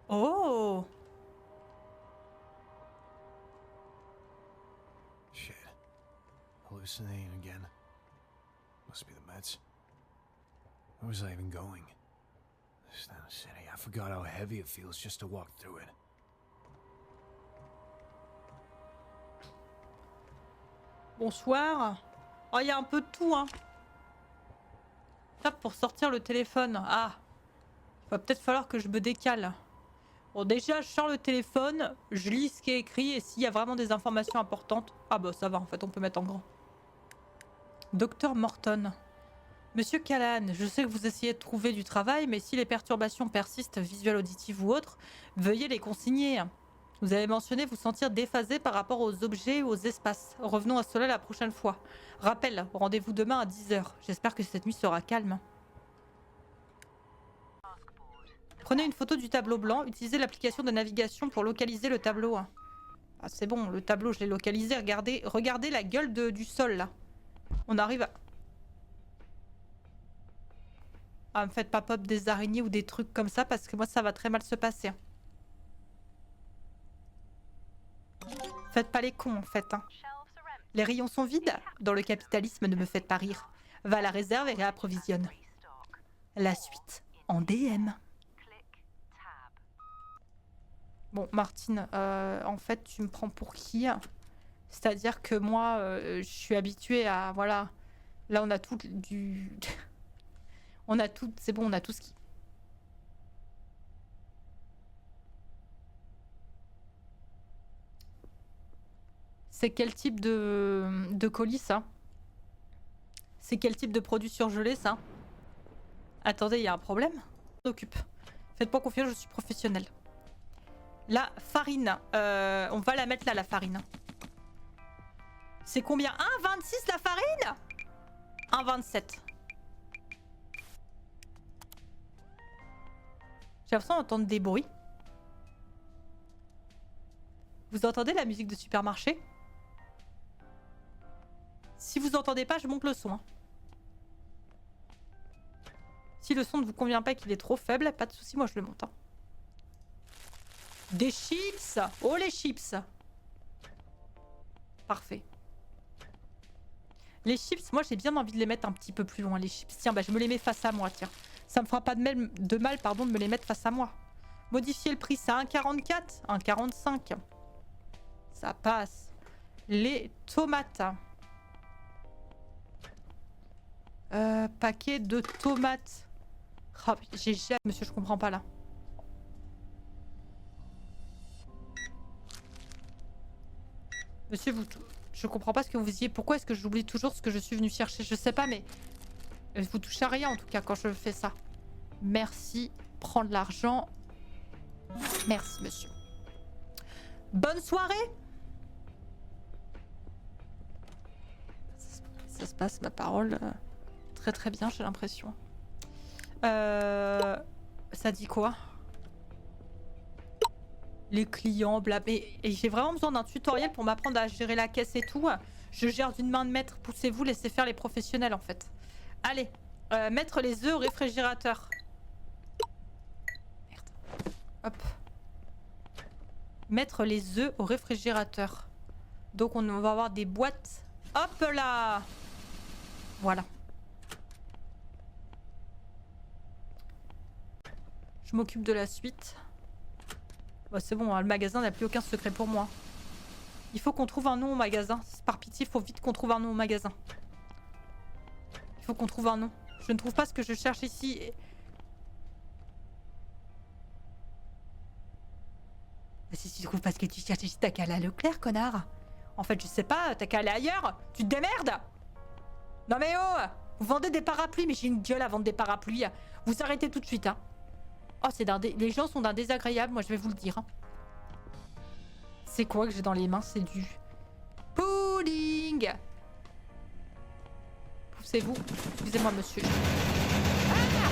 Oh! Shit. Hallucinating again. Must be the meds. Where was I even going? This damn city. I forgot how heavy it feels just to walk through it. Bonsoir. Oh, il y a un peu de tout, hein. Tape pour sortir le téléphone. Ah. Va peut-être falloir que je me décale. Bon, déjà, je sors le téléphone, je lis ce qui est écrit et s'il y a vraiment des informations importantes... Ah bah ça va, en fait, on peut mettre en grand. Docteur Morton. Monsieur Callahan, je sais que vous essayez de trouver du travail, mais si les perturbations persistent, visuelles, auditives ou autres, veuillez les consigner. Vous avez mentionné vous sentir déphasé par rapport aux objets ou aux espaces. Revenons à cela la prochaine fois. Rappel, rendez-vous demain à 10 h. J'espère que cette nuit sera calme. Prenez une photo du tableau blanc. Utilisez l'application de navigation pour localiser le tableau. Ah, c'est bon, le tableau, je l'ai localisé. Regardez la gueule du sol, là. On arrive à... Ah, me faites pas pop des araignées ou des trucs comme ça, parce que moi, ça va très mal se passer. Faites pas les cons, en fait. Hein. Les rayons sont vides. Dans le capitalisme, ne me faites pas rire. Va à la réserve et réapprovisionne. La suite en DM. Bon, Martine, en fait, tu me prends pour qui? C'est-à-dire que moi, je suis habituée à... Voilà. Là, on a tout du... on a tout... C'est bon, on a tout ce qui... C'est quel type de colis, ça? C'est quel type de produit surgelé, ça? Attendez, il y a un problème? On s'occupe. Faites-moi confiance, je suis professionnelle. La farine. On va la mettre là, la farine. C'est combien? 1,26 la farine? 1,27. J'ai l'impression d'entendre des bruits. Vous entendez la musique de supermarché? Si vous entendez pas, je monte le son. Hein. Si le son ne vous convient pas et qu'il est trop faible, pas de souci, moi je le monte. Hein. Des chips! Oh les chips! Parfait. Les chips, moi j'ai bien envie de les mettre un petit peu plus loin, les chips. Tiens, bah je me les mets face à moi, tiens. Ça me fera pas de mal, de me les mettre face à moi. Modifier le prix, c'est 1,44, 1,45. Ça passe. Les tomates. Paquet de tomates. Oh, j'ai jamais... Monsieur, je comprends pas là. Monsieur, je comprends pas ce que vous disiez. Pourquoi est-ce que j'oublie toujours ce que je suis venu chercher? Je sais pas, mais... Vous touchez à rien en tout cas quand je fais ça. Merci. Prendre l'argent. Merci, monsieur. Bonne soirée. Ça se passe, ma parole. Très très bien, j'ai l'impression. Ça dit quoi? Les clients, bla. Et j'ai vraiment besoin d'un tutoriel pour m'apprendre à gérer la caisse et tout. Je gère d'une main de maître. Poussez-vous, laissez faire les professionnels en fait. Allez, mettre les œufs au réfrigérateur. Merde. Hop. Mettre les œufs au réfrigérateur. Donc on va avoir des boîtes. Hop là. Voilà. Je m'occupe de la suite. Bah, c'est bon, hein, le magasin n'a plus aucun secret pour moi. Il faut qu'on trouve un nom au magasin. Par pitié, il faut vite qu'on trouve un nom au magasin. Il faut qu'on trouve un nom. Je ne trouve pas ce que je cherche ici. Si tu trouves pas ce que tu cherches ici, t'as qu'à aller à Leclerc, connard. En fait, je sais pas, t'as qu'à aller ailleurs. Tu te démerdes. Non mais oh, vous vendez des parapluies, mais j'ai une gueule à vendre des parapluies. Vous arrêtez tout de suite, hein. Oh, les gens sont d'un désagréable, moi je vais vous le dire. Hein. C'est quoi que j'ai dans les mains? C'est du pudding. Poussez-vous. Excusez-moi, monsieur. Ah!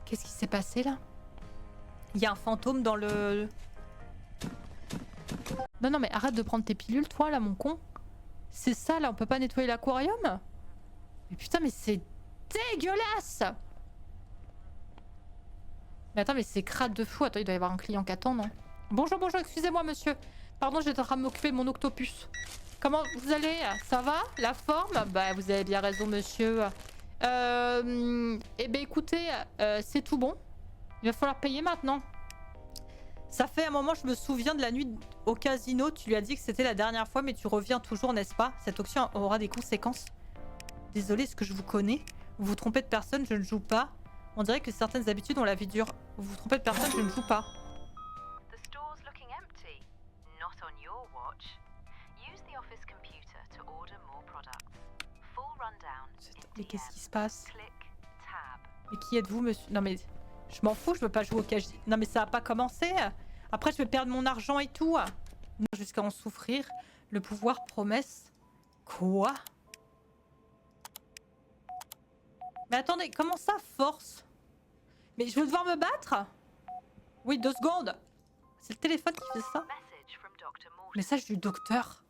Qu'est-ce qui s'est passé là? Il y a un fantôme dans le... Non, non, mais arrête de prendre tes pilules, toi, là, mon con. C'est ça là, on peut pas nettoyer l'aquarium? Mais putain, mais c'est dégueulasse! Mais attends, mais c'est crade de fou. Attends, il doit y avoir un client qui attend, non? Bonjour, bonjour, excusez-moi monsieur. Pardon, j'étais en train de m'occuper de mon octopus. Comment vous allez? Ça va? La forme? Bah, vous avez bien raison, monsieur. Eh ben écoutez, c'est tout bon. Il va falloir payer maintenant. Ça fait un moment, je me souviens de la nuit au casino. Tu lui as dit que c'était la dernière fois, mais tu reviens toujours, n'est-ce pas? Cette auction aura des conséquences. Désolé, est-ce que je vous connais? Vous vous trompez de personne, je ne joue pas. On dirait que certaines habitudes ont la vie dure. Vous vous trompez de personne, je ne joue pas. The store's looking empty. Not on your watch. Use the office computer to order more products. Full rundown. Mais qu'est-ce qui se passe? Click tab. Mais qui êtes-vous, monsieur? Non mais je m'en fous, je veux pas jouer au casino. Non mais ça a pas commencé. Après je vais perdre mon argent et tout. Non, jusqu'à en souffrir. Le pouvoir promesse. Quoi? Mais attendez, comment ça force? Mais je vais devoir me battre? Oui, 2 secondes. C'est le téléphone qui fait ça? Message from Dr. Morton. Message du docteur.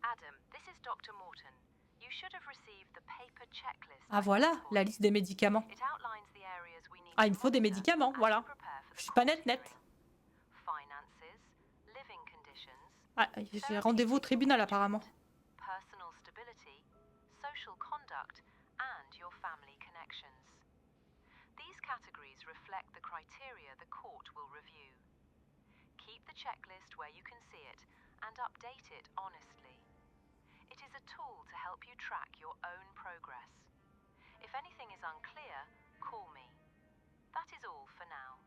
Adam, this is Dr. Morton. You should have received the paper checklist. Ah voilà, la liste des médicaments. It outlines the areas we need Ah, il me to faut des monitor médicaments, as voilà. we prepare for the Je suis pas net. finances, living conditions, Ah, j'ai rendez-vous au tribunal apparemment. personal stability, social conduct, and your family connections. These categories reflect the criteria the court will review. Keep the checklist where you can see it and update it honestly. It is a tool to help you track your own progress. If anything is unclear, call me. That is all for now.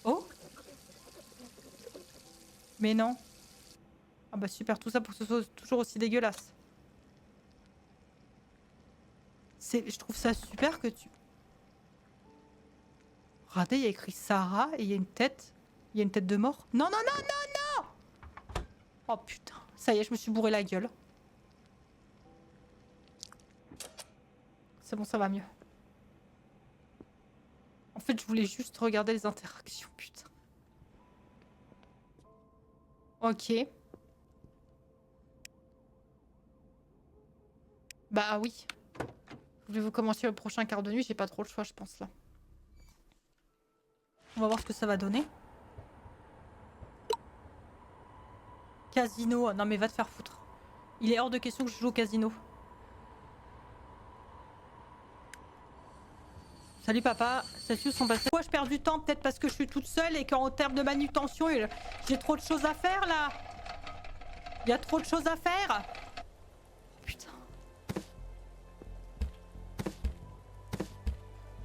Oh? Mais non. Ah bah super, tout ça pour que ce soit toujours aussi dégueulasse. Je trouve ça super que tu... Regardez, il y a écrit Sarah et il y a une tête. Il y a une tête de mort. Non, non, non, non, non! Oh putain, ça y est, je me suis bourré la gueule. C'est bon, ça va mieux. En fait, je voulais juste regarder les interactions, putain. Ok. Bah oui. Voulez-vous commencer le prochain quart de nuit? J'ai pas trop le choix, je pense, là. On va voir ce que ça va donner. Casino. Non mais va te faire foutre. Il est hors de question que je joue au casino. Salut papa, ça suit son passé. Pourquoi je perds du temps? Peut-être parce que je suis toute seule et qu'en termes de manutention, j'ai trop de choses à faire là. Il y a trop de choses à faire. Putain.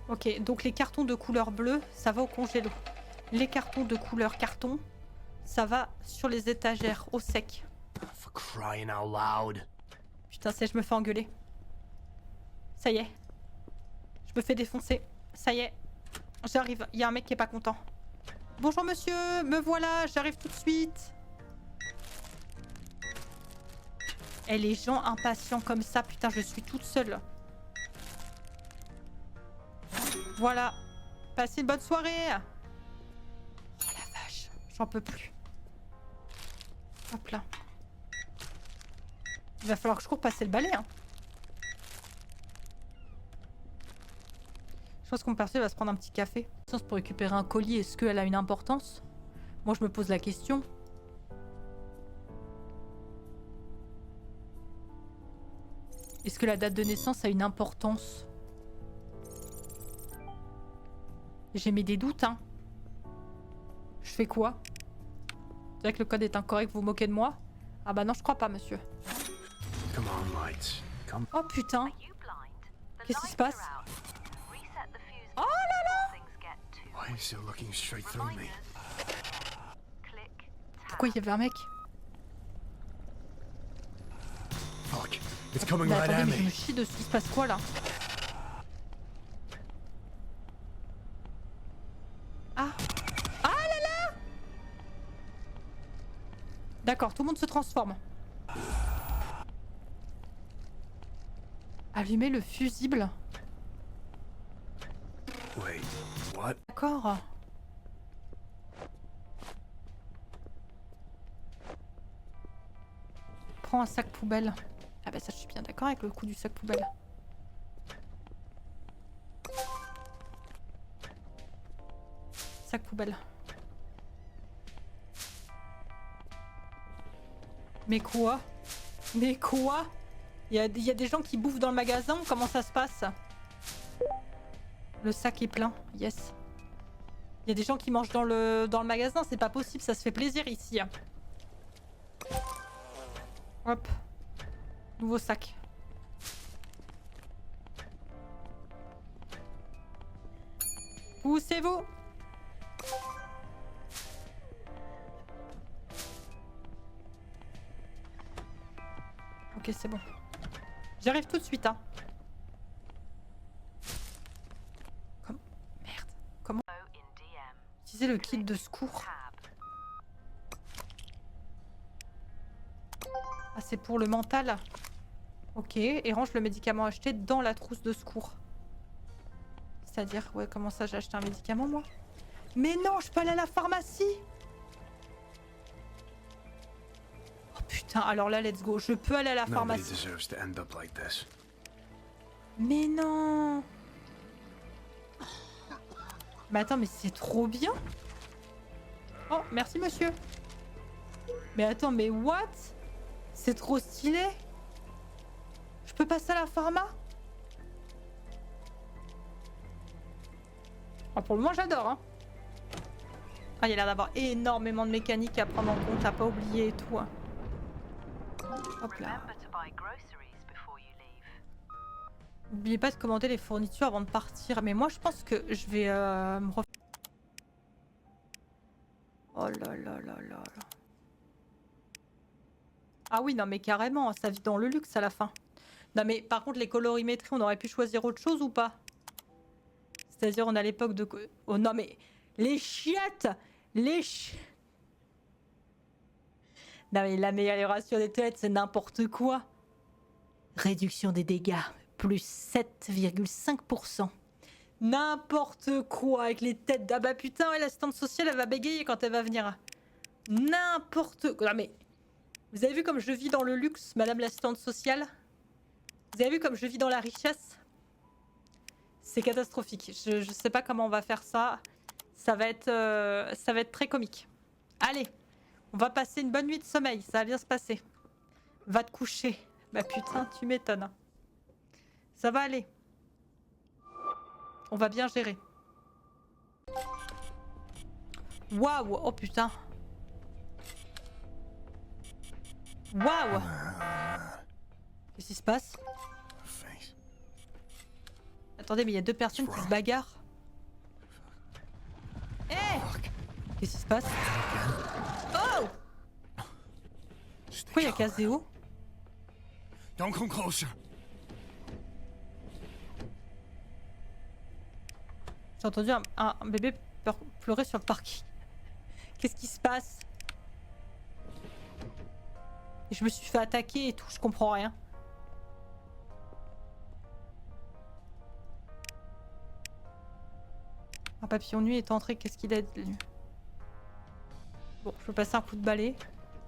Ok, donc les cartons de couleur bleue, ça va au congélo. Les cartons de couleur carton, ça va sur les étagères, au sec. For crying out loud. Putain, je me fais engueuler. Ça y est. Je me fais défoncer. Ça y est. J'arrive. Il y a un mec qui est pas content. Bonjour monsieur, me voilà, j'arrive tout de suite. Et les gens impatients comme ça, putain, je suis toute seule. Voilà. Passez une bonne soirée. Oh la vache, j'en peux plus. Hop là. Il va falloir que je cours passer le balai, hein. Je pense que mon perso va se prendre un petit café. Pour récupérer un colis, est-ce qu'elle a une importance? Moi, je me pose la question. Est-ce que la date de naissance a une importance? J'ai mis des doutes, hein. Je fais quoi? C'est vrai que le code est incorrect, vous vous moquez de moi? Ah bah non, je crois pas, monsieur. Come on, lights. Come. Oh putain. Are you blind? The Qu'est-ce qui se lights are passe? out. Reset the fuse Oh là là! before things get too Why is it looking straight through me? Reminders. Click Pourquoi il y avait un mec? Fuck. It's coming Mais right attendez, at mais je me me. chie dessus, il se passe quoi là? Ah! Ah là là! D'accord, tout le monde se transforme. Allumer le fusible. Wait, what? D'accord. Prends un sac poubelle. Ah bah ça je suis bien d'accord avec le coup du sac poubelle. Sac poubelle. Mais quoi? Mais quoi? Il y a des gens qui bouffent dans le magasin? Comment ça se passe? Le sac est plein. Yes. Il y a des gens qui mangent dans le magasin. C'est pas possible. Ça se fait plaisir ici. Hop. Nouveau sac. Poussez-vous! Ok, c'est bon. J'arrive tout de suite, hein. Merde. Comment utiliser le kit de secours? Ah, c'est pour le mental. Ok, et range le médicament acheté dans la trousse de secours. C'est-à-dire, ouais, comment ça, j'ai acheté un médicament, moi? Mais non, je peux aller à la pharmacie! Oh putain, alors là, let's go. Je peux aller à la Nobody pharmacie. deserves to end up like this. Mais non! Mais attends, mais c'est trop bien! Oh, merci monsieur! Mais attends, mais what? C'est trop stylé! Je peux passer à la pharma? Oh, pour le moment, j'adore, hein! Ah, il y a l'air d'avoir énormément de mécanique à prendre en compte, à pas oublier et tout. Hein. Hop là. N'oubliez pas de commander les fournitures avant de partir. Mais moi, je pense que je vais me refaire. Oh là là là là là. Ah oui, non mais carrément, ça vit dans le luxe à la fin. Non mais par contre, les colorimétries, on aurait pu choisir autre chose ou pas? C'est-à-dire, on a l'époque de... Oh non mais... Les chiottes! Les chiottes! Non mais l'amélioration des toilettes, c'est n'importe quoi. Réduction des dégâts, plus 7,5%. N'importe quoi avec les têtes. Ah bah putain, ouais, l'assistante sociale, elle va bégayer quand elle va venir. N'importe quoi. Non mais... Vous avez vu comme je vis dans le luxe, madame l'assistante sociale? Vous avez vu comme je vis dans la richesse? C'est catastrophique. Je sais pas comment on va faire ça. Ça va être très comique. Allez, on va passer une bonne nuit de sommeil. Ça va bien se passer. Va te coucher. Bah putain, tu m'étonnes. Ça va aller. On va bien gérer. Waouh! Oh putain. Waouh! Qu'est-ce qui se passe? Attendez, mais il y a deux personnes qui se bagarrent. Hé! Qu'est-ce qui se passe? Oh! Pourquoi il y a Kazeo? Don't come closer. J'ai entendu un bébé pleurer sur le parking. Qu'est-ce qui se passe? Et je me suis fait attaquer et tout, je comprends rien. Un papillon nuit est entré, qu'est-ce qu'il a dit? Bon, je peux passer un coup de balai.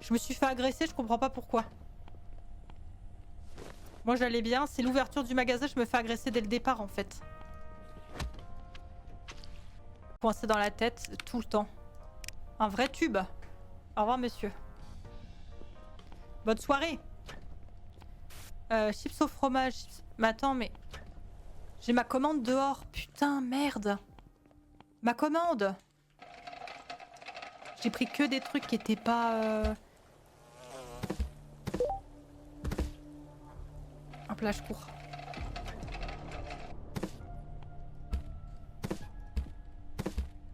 Je me suis fait agresser, je comprends pas pourquoi. Moi j'allais bien, c'est l'ouverture du magasin, je me fais agresser dès le départ en fait. Coincé dans la tête tout le temps. Un vrai tube. Au revoir monsieur. Bonne soirée. Chips au fromage. Mais attends, mais... J'ai ma commande dehors. Putain, merde. Ma commande. J'ai pris que des trucs qui étaient pas... Hop là, je cours.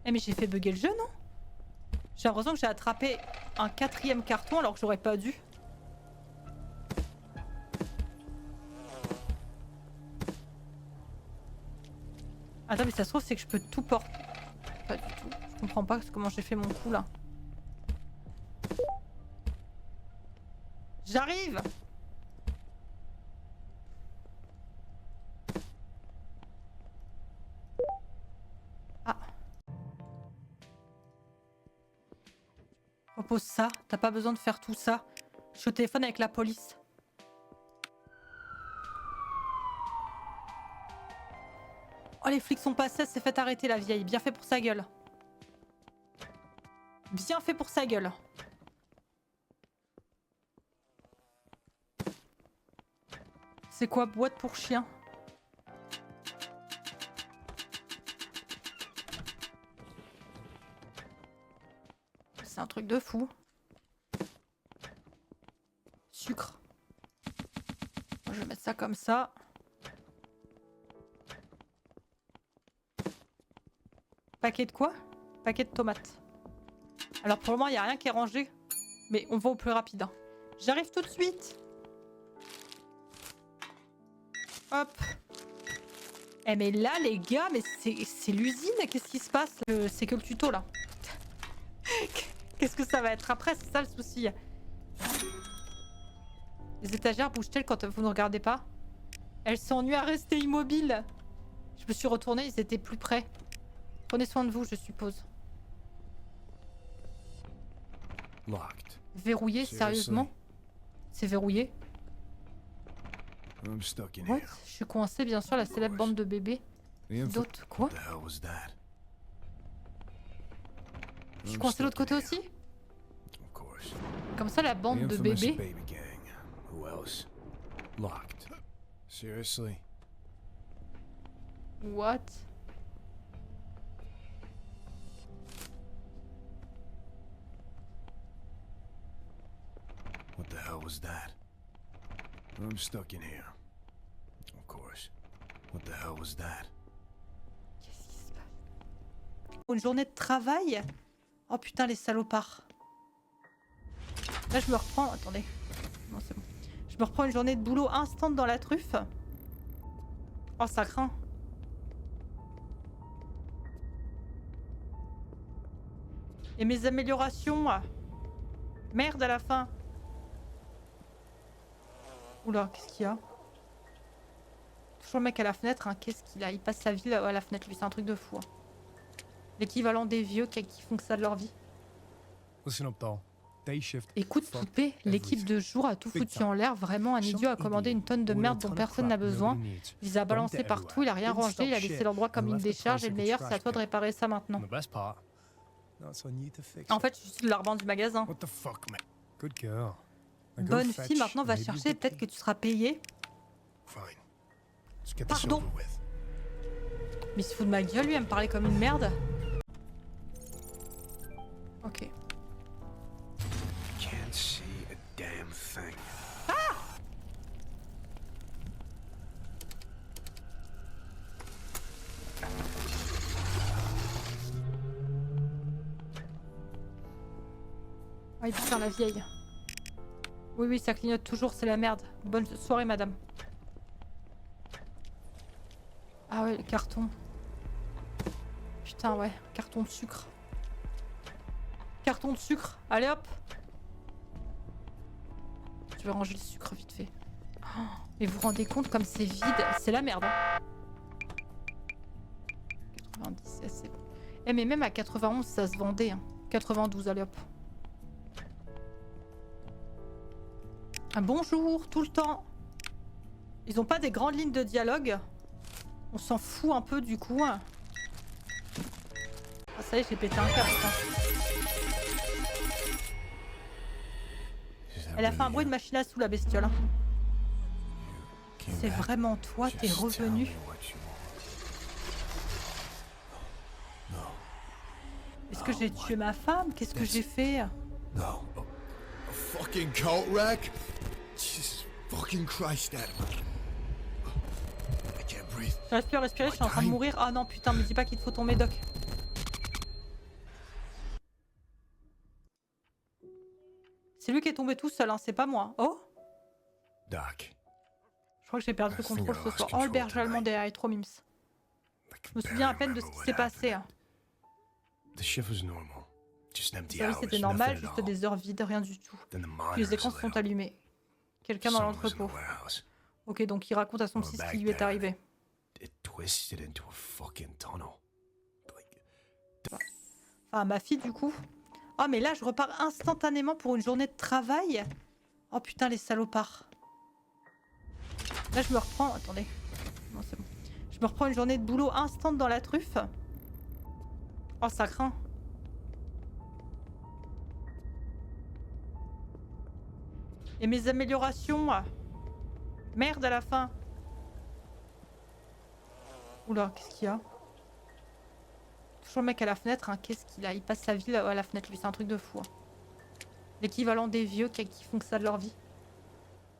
Eh mais j'ai fait bugger le jeu, non? J'ai l'impression que j'ai attrapé un 4e carton alors que j'aurais pas dû. Attends, mais ça se trouve, c'est que je peux tout porter. Pas du tout. Je comprends pas comment j'ai fait mon coup là. J'arrive! Ah. Repose ça. T'as pas besoin de faire tout ça. Je suis au téléphone avec la police. Oh, les flics sont passés, elle s'est fait arrêter la vieille. Bien fait pour sa gueule. Bien fait pour sa gueule. C'est quoi, boîte pour chien? C'est un truc de fou. Sucre. Je vais mettre ça comme ça. Paquet de quoi? Paquet de tomates. Alors pour le moment, il n'y a rien qui est rangé. Mais on va au plus rapide. Hein. J'arrive tout de suite. Hop. Eh mais là, les gars, mais c'est l'usine. Qu'est-ce qui se passe? C'est que le tuto, là. Qu'est-ce que ça va être après? C'est ça le souci. Les étagères bougent-elles quand vous ne regardez pas? Elles s'ennuient à rester immobiles. Je me suis retournée, ils étaient plus près. Prenez soin de vous, je suppose. Locked. Verrouillé, sérieusement? C'est verrouillé? I'm stuck in What? here. Je suis coincée, bien sûr, la célèbre bande de bébés. D'autres, quoi? What the hell was that? Je suis coincée de l'autre côté aussi? Of course. Comme ça, la The bande de infamous bébés. baby gang. Who else? Locked. Seriously? What? What the hell was that? I'm stuck in here. Of course. What the hell was that? Qu'est-ce qui se passe? Une journée de travail? Oh putain, les salopards. Là, je me reprends... Attendez. Non, c'est bon. Je me reprends une journée de boulot instant dans la truffe. Oh, ça craint. Et mes améliorations? Merde à la fin. Oula, qu'est-ce qu'il y a? Toujours le mec à la fenêtre, hein. Qu'est-ce qu'il a? Il passe sa vie à la fenêtre, lui, c'est un truc de fou. Hein. L'équivalent des vieux qui font que ça de leur vie. Listen up, doll. Day shift. Écoute, fuck poupée, l'équipe de jour a tout foutu en l'air. Vraiment, un idiot a commandé une tonne de merde dont personne n'a besoin. Il les a balancés partout, il a rien rangé, il a laissé l'endroit comme une décharge. Et le meilleur, c'est à toi de réparer ça maintenant. The best part. Now it's on you to fix En it. fait, je suis l'argent du magasin. What the fuck, man? Good girl. Now go Bonne fetch, fille, maintenant va maybe you'll chercher, get peut-être que paid. tu seras payé. Fine. Let's get this Pardon. over with. Mais il se fout de ma gueule, lui, à me parler comme une merde. Ok. Can't see a damn thing. Ah, putain, la vieille. Oui, oui, ça clignote toujours, c'est la merde. Bonne soirée, madame. Ah ouais, le carton. Putain, ouais, carton de sucre. Carton de sucre, allez hop. Je vais ranger le sucre vite fait. Oh, mais vous vous rendez compte comme c'est vide? C'est la merde. Hein. 90, c'est bon. Eh, mais même à 91, ça se vendait. Hein. 92, allez hop. Ah, bonjour, tout le temps. Ils ont pas des grandes lignes de dialogue? On s'en fout un peu du coup. Ah, ça y est, j'ai pété un câble. Elle a fait un bruit de machine à sous, la bestiole. Hein. C'est vraiment toi, t'es revenu. Est-ce que j'ai tué ma femme? Qu'est-ce que j'ai fait? No. A fucking cult wreck? Jesus fucking Christ, Adam. I can't breathe. J'arrive plus à respirer, je suis en train de mourir. Ah non, putain, me dis pas qu'il te faut ton médoc. C'est lui qui est tombé tout seul, hein, c'est pas moi. Oh, Doc. je crois que j'ai perdu le contrôle ce soir. Oh, le berger allemand derrière, trop mimes. Je me souviens à peine de ce qui s'est passé. Hein. The shift was normal. Just empty Ça, oui, hours, c'était normal, nothing at juste all. des heures vides, rien du tout. Then the Puis les monitors écrans lit sont up. allumés. Quelqu'un dans Someone was in l'entrepôt. the warehouse. Ok, donc il raconte à son petit ce qui lui est arrivé. It twisted into a fucking tunnel. Like, Enfin, ma fille, du coup. Oh, mais là, je repars instantanément pour une journée de travail. Oh putain, les salopards. Là, je me reprends... Attendez. Non, c'est bon. Je me reprends une journée de boulot instant dans la truffe. Oh, ça craint. Et mes améliorations. Merde à la fin. Oula, qu'est-ce qu'il y a? Toujours le mec à la fenêtre, hein. Qu'est-ce qu'il a? Il passe sa vie à la fenêtre, lui, c'est un truc de fou. Hein. L'équivalent des vieux qui font que ça de leur vie.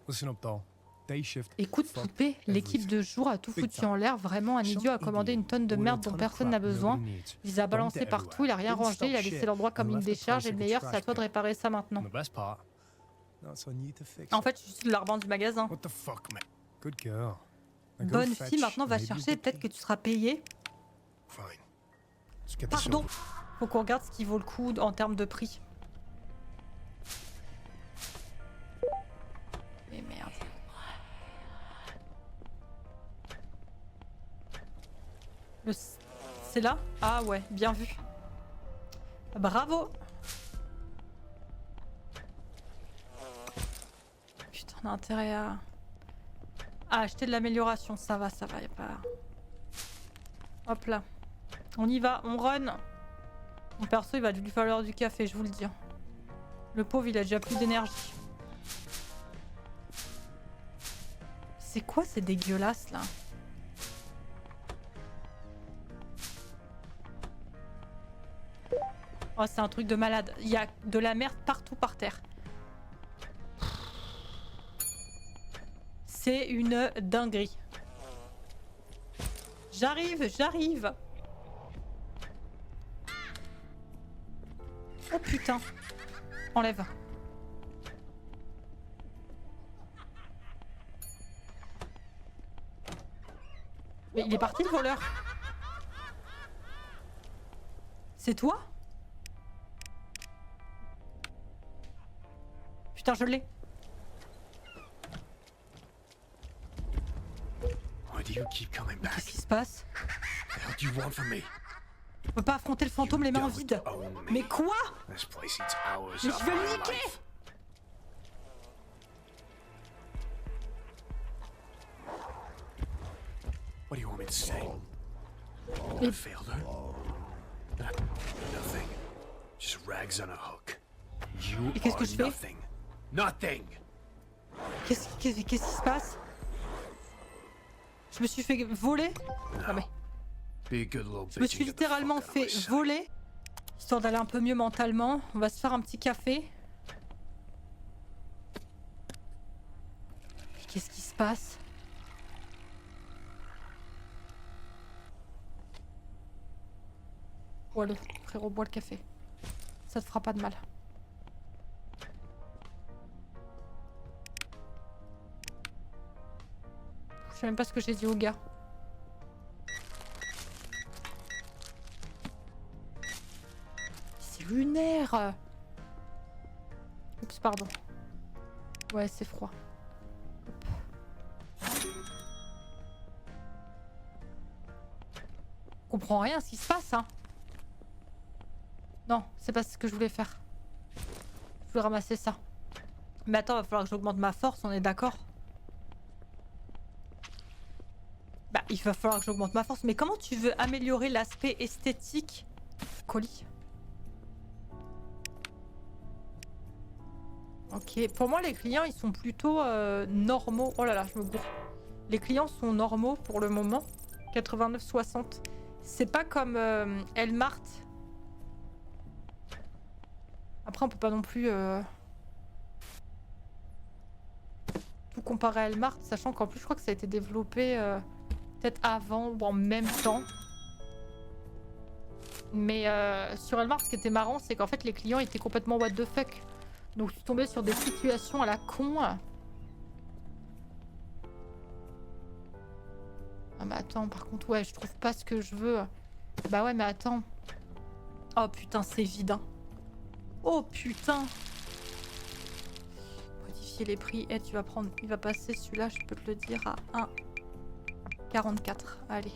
Listen up, doll. Day shift. Écoute, fuck poupée, l'équipe everything. de jour a tout Big foutu time. en l'air. Vraiment, un idiot a commandé une tonne de merde dont personne n'a besoin. Il les a balancés partout, il a rien rangé, il a laissé l'endroit comme une décharge. Et le meilleur, c'est à toi de réparer ça maintenant. The best part. Now it's on you to fix En it. fait, je suis de la revente du magasin. What the fuck, man? Good girl. Now go Bonne fetch, fille, maintenant va maybe you'll chercher, get peut-être que paid. tu seras payé. Fine. Let's get this Pardon. over. Faut qu'on regarde ce qui vaut le coup en termes de prix. Mais merde. C'est là? Ah ouais, bien vu. Bravo. Putain, on a intérêt à acheter de l'amélioration. Ça va, y a pas... Hop là. On y va, on run. Mon perso, il va lui falloir du café, je vous le dis. Le pauvre, il a déjà plus d'énergie. C'est quoi, c'est dégueulasse, là? Oh, c'est un truc de malade. Il y a de la merde partout par terre. C'est une dinguerie. J'arrive. Oh putain. Enlève. Mais il est parti le voleur. C'est toi? Putain, je l'ai. Why do you keep coming back? Qu'est-ce qui se passe? What the hell do you want from me? On peut pas affronter le fantôme les mains vides. Mais quoi? This place eats hours Mais of je vais le my niquer! life. What do you want me to say? That I failed her? That nothing. Just rags on a hook. You Et qu'est-ce que are je fais? nothing. Nothing! Qu'est-ce qui se passe? Je me suis fait voler? Non mais... Be a good little Je me bitch suis and get the littéralement fuck out of my fait sight. voler. Histoire d'aller un peu mieux mentalement. On va se faire un petit café. Qu'est-ce qui se passe? Bois-le, frérot, bois le café. Ça te fera pas de mal. Je sais même pas ce que j'ai dit au gars. C'est lunaire. Oups, pardon. Ouais, c'est froid. Hop. Je comprends rien à ce qui se passe, hein. Non, c'est pas ce que je voulais faire. Je voulais ramasser ça. Mais attends, va falloir que j'augmente ma force, on est d'accord? Bah, il va falloir que j'augmente ma force. Mais comment tu veux améliorer l'aspect esthétique? Colis. Ok, pour moi les clients ils sont plutôt normaux. Oh là là, je me bourre. Les clients sont normaux pour le moment. 89,60. C'est pas comme Elmart. Après on peut pas non plus tout comparer à Elmart, sachant qu'en plus je crois que ça a été développé peut-être avant ou en même temps. Mais sur Elmart ce qui était marrant c'est qu'en fait les clients étaient complètement what the fuck. Donc je suis tombée sur des situations à la con. Ah mais attends, par contre, ouais, je trouve pas ce que je veux. Bah ouais, mais attends. Oh putain, c'est vide. Hein. Oh putain. Modifier les prix. Eh, tu vas prendre... Il va passer celui-là, je peux te le dire, à 1,44. Allez.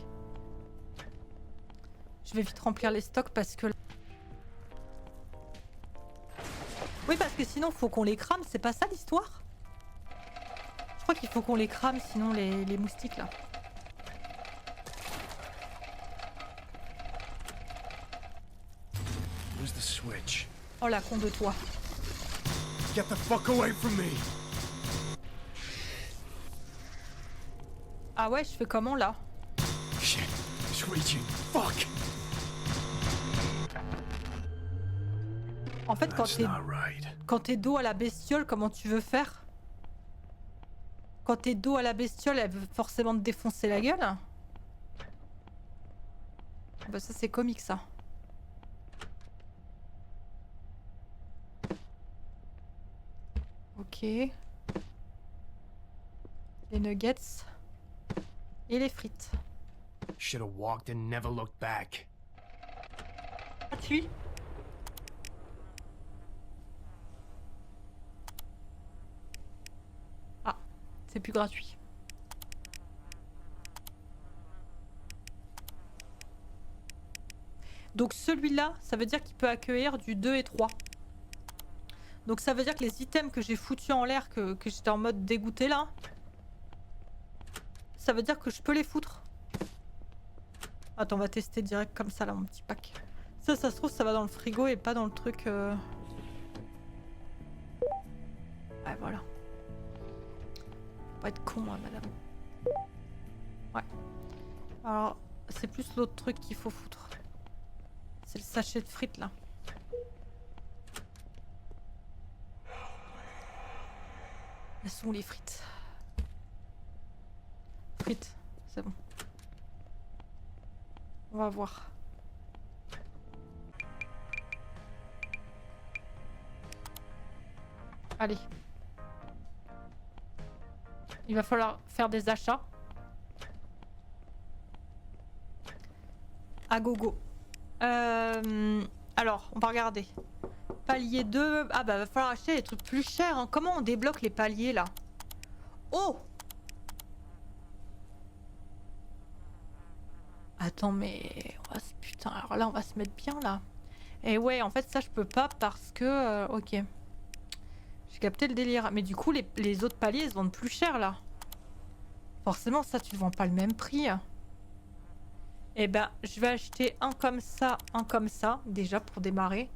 Je vais vite remplir les stocks parce que... Oui, parce que sinon, faut qu'on les crame. C'est pas ça l'histoire? crois qu'il faut qu'on les crame, sinon les moustiques là. Where's the switch? Oh la con de toi. Get the fuck away from me! Ah ouais, je fais comment là? Shit, it's reaching. Fuck! En fait, That's not right. quand t'es dos à la bestiole, comment tu veux faire? Quand t'es dos à la bestiole, elle veut forcément te défoncer la gueule. Bah ça c'est comique ça. Ok. Les nuggets. Et les frites. Should have walked and never looked back. Gratuit. Ah, c'est plus gratuit. Donc celui-là, ça veut dire qu'il peut accueillir du 2 et 3. Donc ça veut dire que les items que j'ai foutus en l'air, que j'étais en mode dégoûté là, ça veut dire que je peux les foutre. Attends, on va tester direct comme ça là, mon petit pack. Ça se trouve, ça va dans le frigo et pas dans le truc... Ouais, voilà. Faut pas être con, hein, madame. Ouais. Alors, c'est plus l'autre truc qu'il faut foutre. C'est le sachet de frites là. Elles sont où les frites? Frites, c'est bon. On va voir. Allez. Il va falloir faire des achats. À gogo. Alors, on va regarder. Palier 2. Ah bah va falloir acheter des trucs plus chers. Hein. Comment on débloque les paliers là? Oh! Attends, mais... Putain, alors là on va se mettre bien là. Et ouais, en fait ça je peux pas parce que... Ok. J'ai capté le délire. Mais du coup les autres paliers ils se vendent plus cher là. Forcément ça tu vends pas le même prix. Eh ben je vais acheter un comme ça déjà pour démarrer.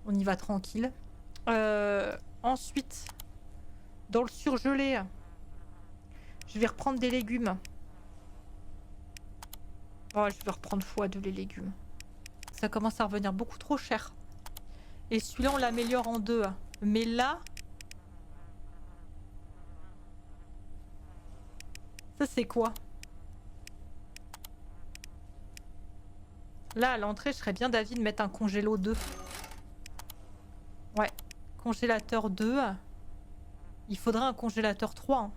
On y va tranquille. Ensuite, dans le surgelé, je vais reprendre des légumes. Oh, je vais reprendre x2 les légumes. Ça commence à revenir beaucoup trop cher. Et celui-là, on l'améliore en 2. Mais là... Ça, c'est quoi? Là, à l'entrée, je serais bien d'avis de mettre un congélo 2. Ouais. Congélateur 2. Il faudrait un congélateur 3. Hein.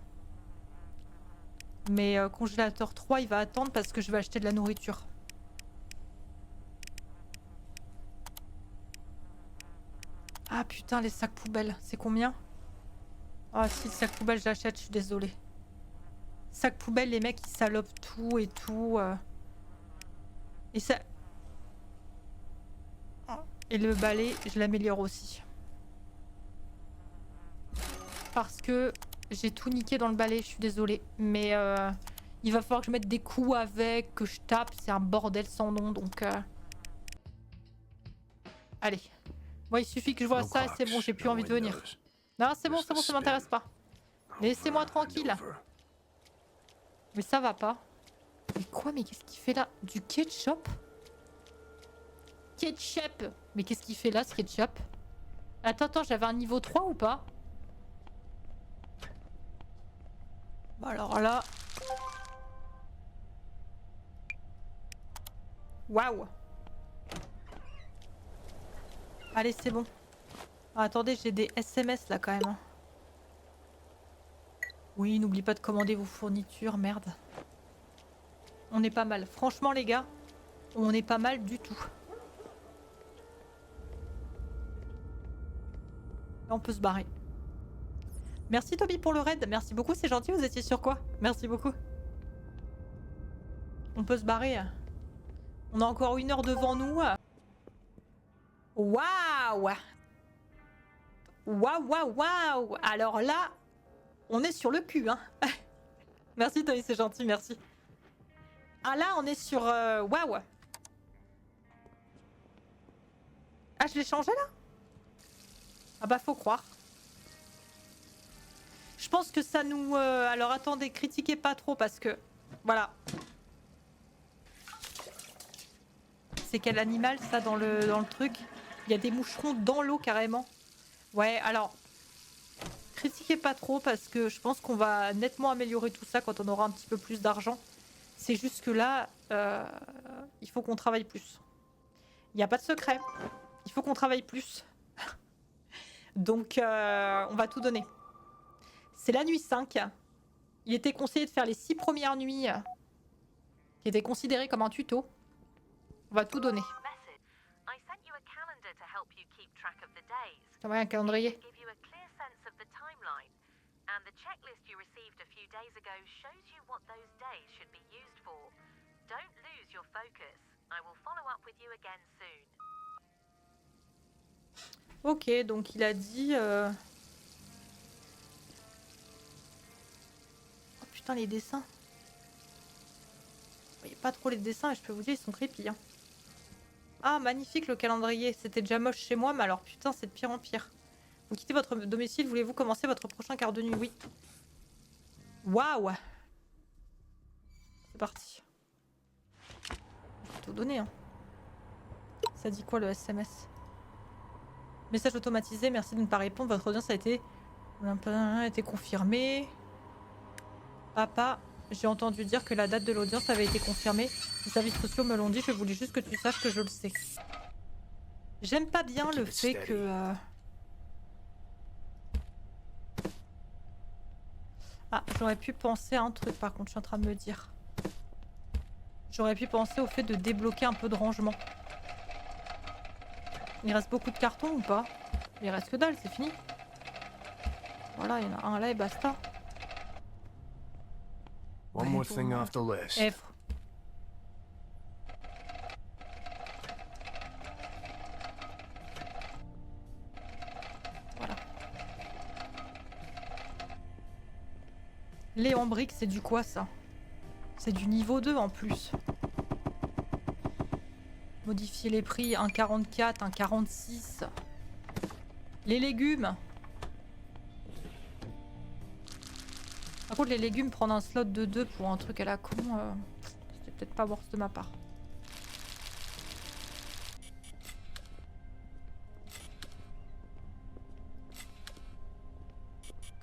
Mais congélateur 3, il va attendre parce que je vais acheter de la nourriture. Ah putain, les sacs poubelles, c'est combien? Ah si, le sac poubelle, j'achète, je suis désolée. Sac poubelle, les mecs, ils salopent tout et tout. Et ça... Et le balai, je l'améliore aussi. Parce que j'ai tout niqué dans le balai, je suis désolée. Mais il va falloir que je mette des coups avec, que je tape. C'est un bordel sans nom, donc... Allez. Moi, il suffit que je vois ça et c'est bon, j'ai plus envie de venir. Non, c'est bon, ça m'intéresse pas. Laissez-moi tranquille. Mais ça va pas. Mais quoi? Mais qu'est-ce qu'il fait là? Du ketchup? Ketchup! Mais qu'est-ce qu'il fait là, ce ketchup? Attends, j'avais un niveau 3 ou pas? Bah alors là... Waouh! Allez, c'est bon. Ah, attendez, j'ai des SMS là quand même. Oui, n'oublie pas de commander vos fournitures, merde. On est pas mal. Franchement, les gars, on est pas mal du tout. Là, on peut se barrer. Merci Toby pour le raid. Merci beaucoup, c'est gentil. Vous étiez sur quoi? Merci beaucoup. On peut se barrer. On a encore 1 heure devant nous. Waouh! Waouh! Alors là, On est sur le cul, hein. Merci Tony, c'est gentil, merci. Ah là, on est sur... Waouh. Ah, je l'ai changé là? Ah bah faut croire. Je pense que ça nous... Alors attendez, critiquez pas trop parce que... Voilà. C'est quel animal ça dans le truc? Il y a des moucherons dans l'eau carrément. Ouais, alors... Critiquez pas trop parce que je pense qu'on va nettement améliorer tout ça quand on aura un petit peu plus d'argent. C'est juste que là, il faut qu'on travaille plus. Il n'y a pas de secret. Il faut qu'on travaille plus. Donc, on va tout donner. C'est la nuit 5. Il était conseillé de faire les 6 premières nuits qui étaient considérées comme un tuto. On va tout donner. Message. I sent you a calendar to help you keep track of the days. Ça va, un calendrier. Give you a clear sense of the timeline. And the checklist you received a few days ago shows you what those days should be used for. Don't lose your focus. I will follow up with you again soon. Ok, donc il a dit... Oh putain, les dessins. Vous voyez pas trop les dessins et je peux vous dire, ils sont creepy. Hein. Ah, magnifique le calendrier. C'était déjà moche chez moi, mais alors putain, c'est de pire en pire. Vous quittez votre domicile, voulez-vous commencer votre prochain quart de nuit? Oui. Waouh. C'est parti. Je vais tout donner. Hein. Ça dit quoi le SMS? Message automatisé, merci de ne pas répondre. Votre audience a été confirmée. Papa, j'ai entendu dire que la date de l'audience avait été confirmée. Les services sociaux me l'ont dit, je voulais juste que tu saches que je le sais. J'aime pas bien le fait que... Ah, j'aurais pu penser à un truc par contre, je suis en train de me dire. J'aurais pu penser au fait de débloquer un peu de rangement. Il reste beaucoup de cartons ou pas? Il reste que dalle, c'est fini. Voilà, il y en a un là et basta. One more thing off the list. F. Voilà. Les en briques, c'est du quoi ça? C'est du niveau 2 en plus. Modifier les prix, 1,44, 1,46. Les légumes. Par contre, les légumes, prendre un slot de 2 pour un truc à la con, c'était peut-être pas worth de ma part.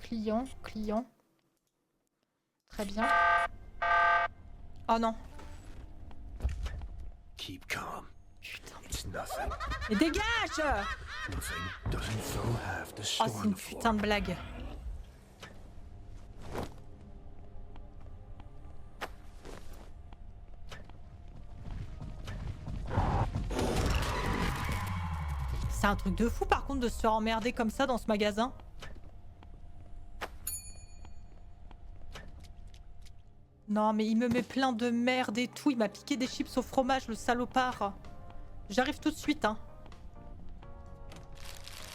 Client, client. Très bien. Oh non. Keep calm. Putain. It's nothing. Mais dégage! Nothing doesn't throw half the Oh, store c'est on une the floor. putain de blague. C'est un truc de fou par contre de se faire emmerder comme ça dans ce magasin. Non mais il me met plein de merde et tout. Il m'a piqué des chips au fromage, le salopard. J'arrive tout de suite, hein.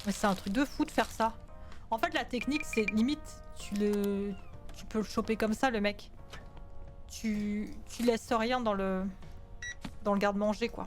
Mais c'est un truc de fou de faire ça. En fait, la technique, c'est limite, tu peux le choper comme ça, le mec. Tu laisses rien dans le garde-manger, quoi.